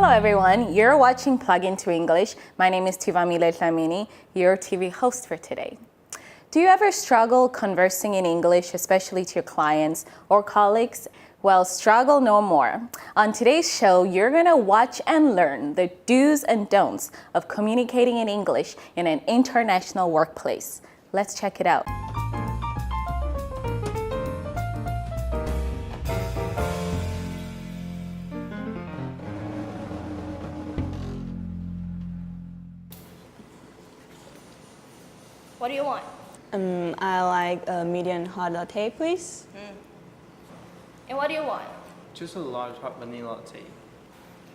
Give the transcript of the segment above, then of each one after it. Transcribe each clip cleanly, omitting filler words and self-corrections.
Hello everyone, you're watching Plug Into English. My name is Tivamile Tlamini, your TV host for today. Do you ever struggle conversing in English, especially to your clients or colleagues? Well, struggle no more. On today's show, you're gonna watch and learn the do's and don'ts of communicating in English in an international workplace. Let's check it out. What do you want? I like a medium hot latte, please. And what do you want? Just a large hot vanilla latte.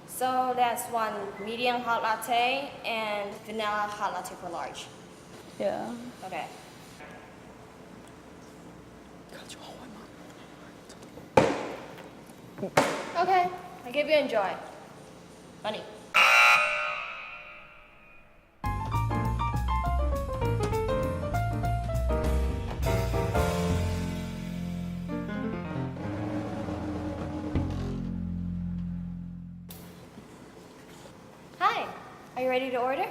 So that's one medium hot latte and vanilla hot latte for large. Yeah. Okay. Okay, I give you enjoy. Money. Hi, are you ready to order?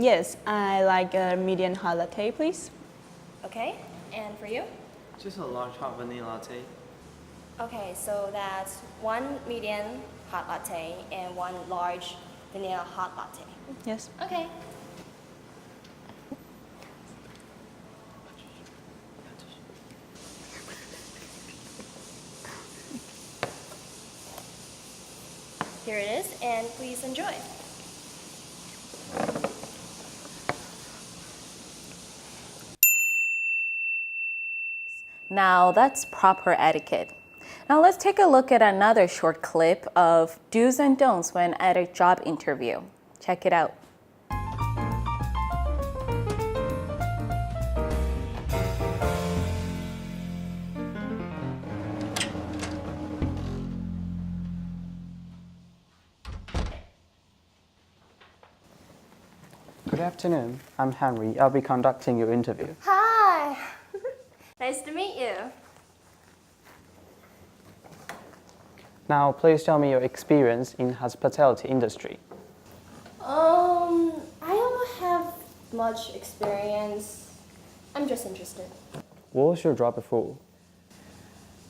Yes, I like a medium hot latte, please. Okay, and for you? Just a large hot vanilla latte. Okay, so that's one medium hot latte and one large vanilla hot latte. Yes. Okay. Here it is, and please enjoy. Now that's proper etiquette. Now let's take a look at another short clip of do's and don'ts when at a job interview. Check it out. Good afternoon, I'm Henry. I'll be conducting your interview. Hi. Nice to meet you. Now, please tell me your experience in hospitality industry. I don't have much experience. I'm just interested. What was your job before?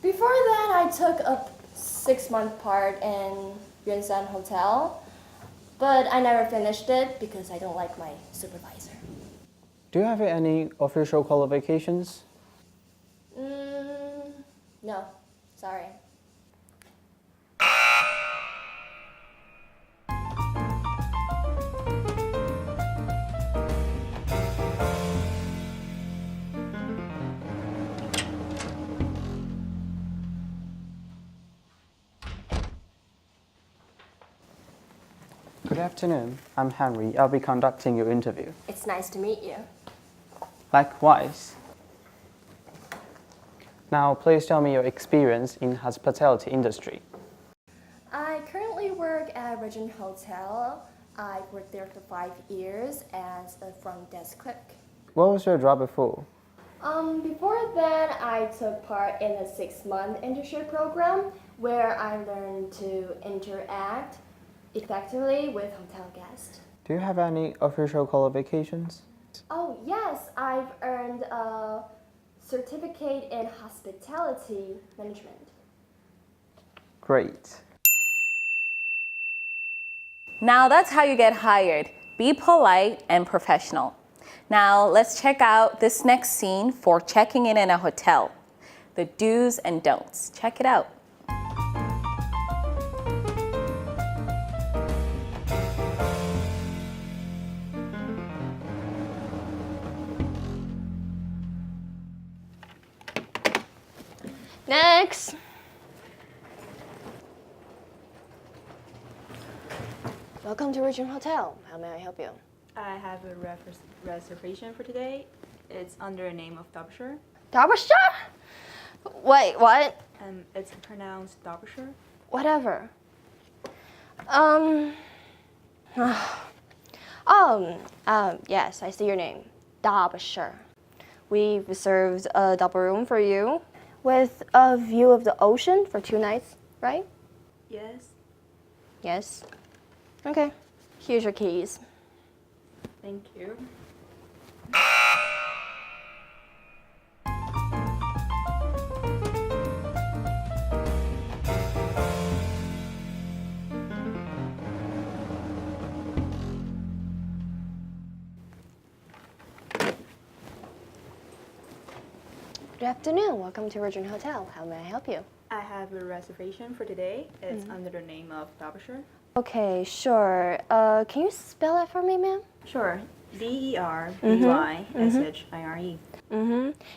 Before that, I took a 6-month part in Yunsan Hotel, but I never finished it because I don't like my supervisor. Do you have any official qualifications? No, sorry. Good afternoon, I'm Henry. I'll be conducting your interview. It's nice to meet you. Likewise. Now, please tell me your experience in hospitality industry. I currently work at a Regent Hotel. I've worked there for 5 years as a front desk cook. What was your job before? Before that, I took part in a 6-month internship program where I learned to interact effectively with hotel guests. Do you have any official qualifications? Oh yes, I've earned a certificate in hospitality management. Great. Now that's how you get hired. Be polite and professional. Now let's check out this next scene for checking in a hotel. The do's and don'ts. Check it out. Next. Welcome to Regent Hotel. How may I help you? I have a reservation for today. It's under the name of Derbyshire. Derbyshire? Wait, what? It's pronounced Derbyshire. Whatever. Yes, I see your name. Derbyshire. We reserved a double room for you with a view of the ocean for 2 nights, right? Yes. Yes. Okay, here's your keys. Thank you. Good afternoon. Welcome to Virgin Hotel. How may I help you? I have a reservation for today. It's under the name of Derbyshire. Okay, sure. Can you spell that for me, ma'am? Sure. DERBYSHIRE.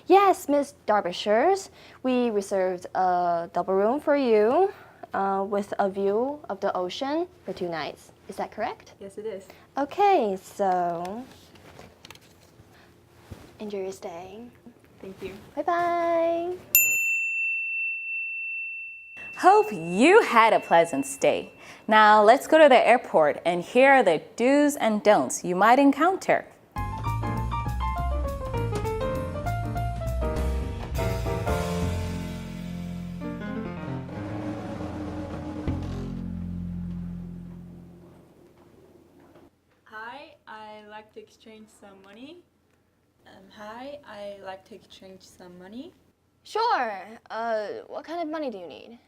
Yes, Miss Derbyshire's. We reserved a double room for you with a view of the ocean for 2 nights. Is that correct? Yes, it is. Okay, so enjoy your stay. Thank you. Bye-bye. Hope you had a pleasant stay. Now let's go to the airport and here are the do's and don'ts you might encounter. Hi, I like to exchange some money. Hi, I like to exchange some money. Sure. What kind of money do you need?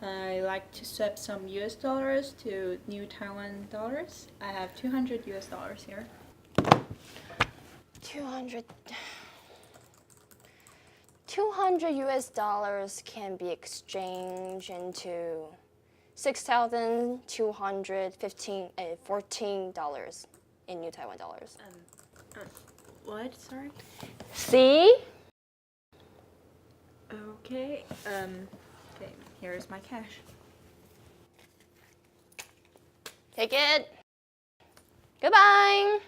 I like to swap some US dollars to New Taiwan dollars. I have 200 US dollars here. 200 US dollars can be exchanged into $6,214 in New Taiwan dollars. What? Sorry? See? Okay. Okay, here's my cash. Take it. Goodbye.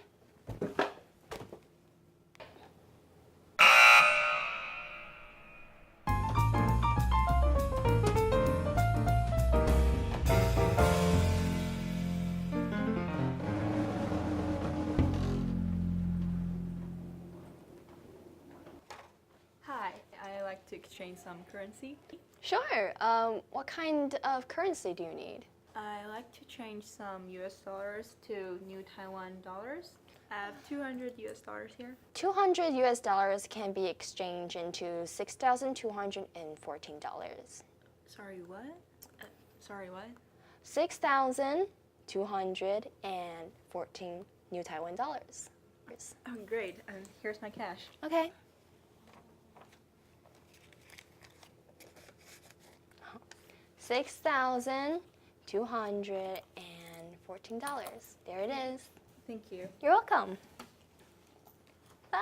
Hi, I like to exchange some currency. Sure. What kind of currency do you need? I like to change some US dollars to New Taiwan dollars. I have 200 US dollars here. 200 US dollars can be exchanged into $6,214. Sorry, what? Sorry, what? 6,214 New Taiwan dollars. Oh, great. Here's my cash. Okay. $6,214. There it is. Thank you. You're welcome. Bye.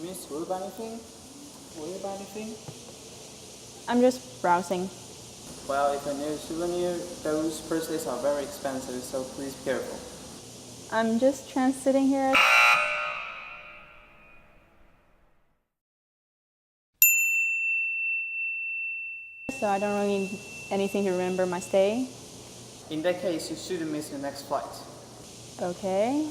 Miss, will you buy anything? Will you buy anything? I'm just browsing. Well, if you need a souvenir, those bracelets are very expensive, so please be careful. I'm just transiting here. So I don't really need anything to remember my stay. In that case, you shouldn't miss your next flight. Okay.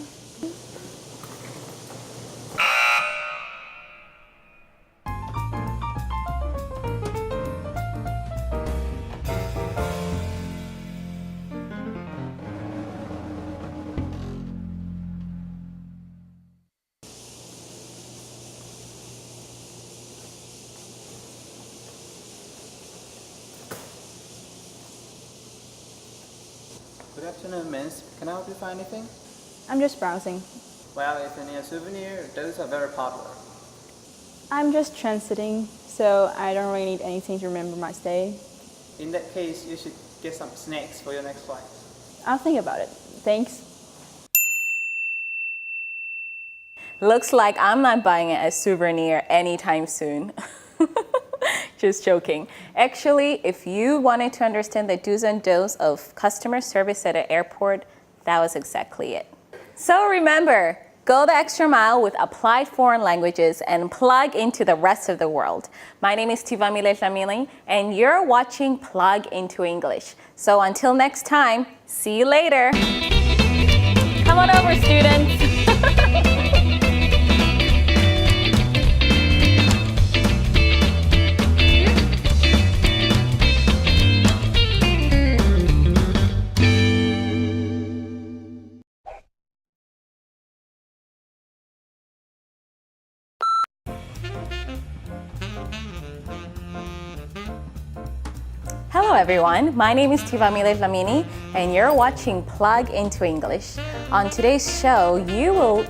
Good afternoon, miss. Can I help you find anything? I'm just browsing. Well, if you need a souvenir, those are very popular. I'm just transiting, so I don't really need anything to remember my stay. In that case, you should get some snacks for your next flight. I'll think about it. Thanks. Looks like I'm not buying a souvenir anytime soon. Just joking. Actually, if you wanted to understand the do's and don'ts of customer service at an airport, that was exactly it. So remember, Go the extra mile with applied foreign languages and plug into the rest of the world. My name is Tivamile Lamili, and you're watching Plug into English. So until next time, see you later. Come on over, students. Hello everyone, my name is Tivamile Lamini and you're watching Plug into English. On today's show, you will...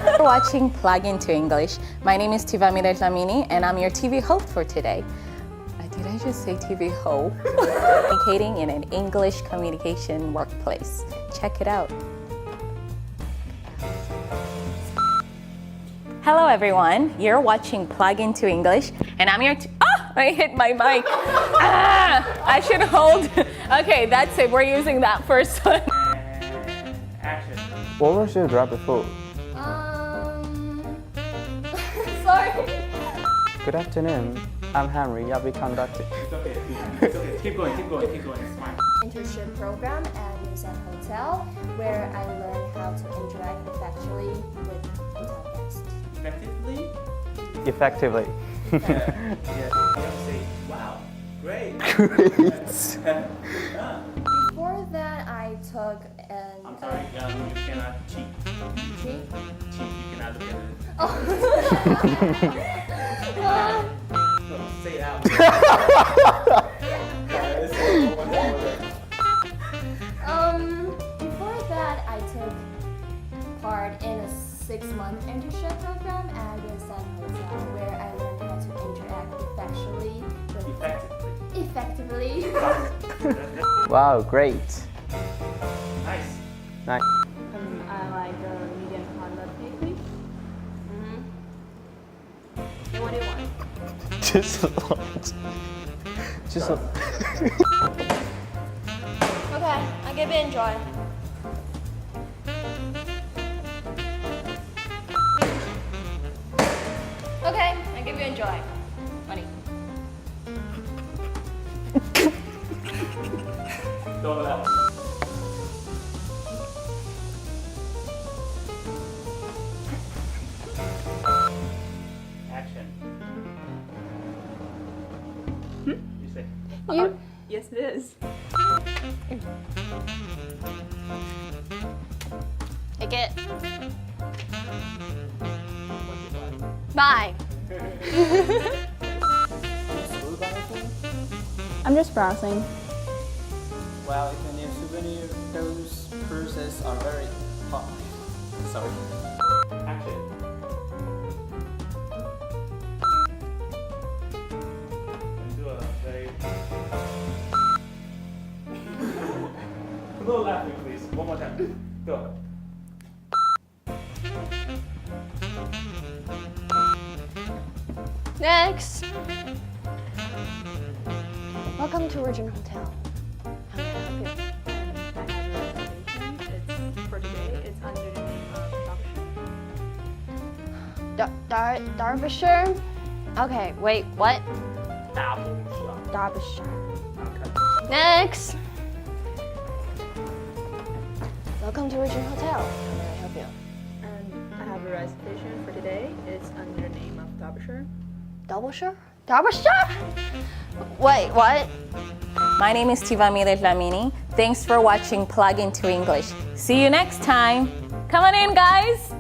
You're watching Plug into English. My name is Tivamile Lamini and I'm your TV host for today. Did I just say TV host? Communicating in an English communication workplace. Check it out. Hello everyone, you're watching Plug into English and I'm your... I hit my mic. I should hold. Okay, that's it. We're using that first one. Action. What was your drop before? Sorry. Good afternoon. I'm Henry. I'll be conducting. It's okay. It's okay. Keep going. It's fine. Internship program at Musan Hotel, where I learned how to interact effectively with hotel guests. Effectively? Effectively. Yeah. You have to say, wow, great. Great. Before that, I took an... I'm sorry, you cannot cheat. Cheat? Cheat, you cannot look at it. No, say it out. Before that, I took part in a 6-month internship program at Musan Hotel, where I learned how to interact effectively. Wow, great. Nice. I Nice. like the medium conduct please. And what do you want? Just a lot. Just a... Okay, I'll give it enjoy. Okay, I give you enjoy. Money. Don't laugh. Action. You say. Yes, it is. Take it. Bye. I'm just browsing. Well, if you need souvenir, those purses are very hot. Sorry. Action. And do a very... No laughing, please. One more time. Go. Next. Welcome to Regent Hotel. How may I help you? I have a reservation. It's for today. It's under the name of Derbyshire? Okay, wait, what? Derbyshire. Next. Welcome to Regent Hotel. How may I help you? And I have a reservation for today. It's under the name of Derbyshire. Derbyshire? Derbyshire? Wait, what? My name is Tivamile Lamini. Thanks for watching Plug into English. See you next time. Come on in, guys.